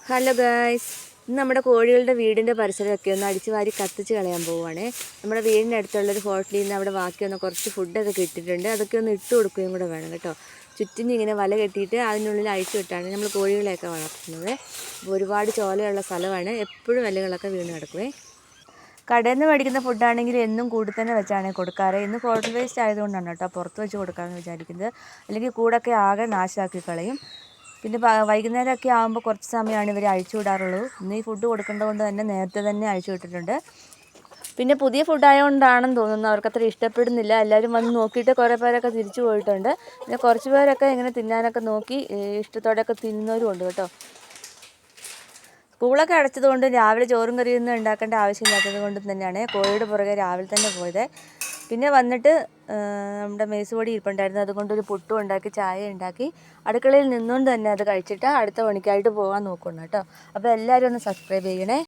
Hello guys, ഇന്ന് നമ്മുടെ കോഴികളുടെ വീടിൻ്റെ പരിസരമൊക്കെ ഒന്ന് അടിച്ചു വാരി കത്തിച്ച് കളയാൻ പോവുകയാണ്. നമ്മുടെ വീടിൻ്റെ അടുത്തുള്ളൊരു ഹോട്ടലിൽ നിന്ന് അവിടെ ബാക്കിയൊന്ന് കുറച്ച് ഫുഡൊക്കെ കിട്ടിയിട്ടുണ്ട്. അതൊക്കെ ഒന്ന് ഇട്ട് കൊടുക്കുകയും കൂടെ വേണം കേട്ടോ. ചുറ്റിനും ഇങ്ങനെ വല കെട്ടിയിട്ട് അതിനുള്ളിൽ അഴിച്ചു വിട്ടാണ് നമ്മൾ കോഴികളെയൊക്കെ വളർത്തുന്നത്. ഒരുപാട് ചോലയുള്ള സ്ഥലമാണ്, എപ്പോഴും വലകളൊക്കെ വീണ് കിടക്കുവേ. കടയിൽ നിന്ന് മേടിക്കുന്ന ഫുഡാണെങ്കിൽ എന്നും കൂടി തന്നെ വെച്ചാണ് കൊടുക്കാറ്. ഇന്ന് ഹോട്ടൽ വേസ്റ്റ് ആയതുകൊണ്ടാണ് കേട്ടോ പുറത്ത് വെച്ച് കൊടുക്കാമെന്ന് വിചാരിക്കുന്നത്. അല്ലെങ്കിൽ കൂടൊക്കെ ആകെ നാശമാക്കി കളയും. പിന്നെ വൈകുന്നേരമൊക്കെ ആകുമ്പോൾ കുറച്ച് സമയമാണ് ഇവർ അഴിച്ചു വിടാറുള്ളൂ. ഇന്ന് ഈ ഫുഡ് കൊടുക്കേണ്ടത് കൊണ്ട് തന്നെ നേരത്തെ തന്നെ അഴിച്ചു വിട്ടിട്ടുണ്ട്. പിന്നെ പുതിയ ഫുഡായതുകൊണ്ടാണെന്ന് തോന്നുന്നു അവർക്കത്ര ഇഷ്ടപ്പെടുന്നില്ല. എല്ലാവരും വന്ന് നോക്കിയിട്ട് കുറേ പേരൊക്കെ തിരിച്ചു പോയിട്ടുണ്ട്. പിന്നെ കുറച്ച് പേരൊക്കെ ഇങ്ങനെ തിന്നാനൊക്കെ നോക്കി ഇഷ്ടത്തോടെയൊക്കെ തിന്നുന്നവരും ഉണ്ട് കേട്ടോ. സ്കൂളൊക്കെ അടച്ചതുകൊണ്ട് രാവിലെ ചോറും കറിയൊന്നും ഉണ്ടാക്കേണ്ട ആവശ്യമില്ലാത്തത് കൊണ്ട് തന്നെയാണ് കോഴിയുടെ പുറകെ രാവിലെ തന്നെ പോയത്. പിന്നെ വന്നിട്ട് നമ്മുടെ മേസുപൊടി ഇരിപ്പുണ്ടായിരുന്നു, അതുകൊണ്ടൊരു പുട്ടും ഉണ്ടാക്കി ചായ ഉണ്ടാക്കി അടുക്കളയിൽ നിന്നുകൊണ്ട് തന്നെ അത് കഴിച്ചിട്ട് അടുത്ത പണിക്കായിട്ട് പോകാൻ നോക്കണം കേട്ടോ. അപ്പോൾ എല്ലാവരും ഒന്ന് സബ്സ്ക്രൈബ് ചെയ്യണേ.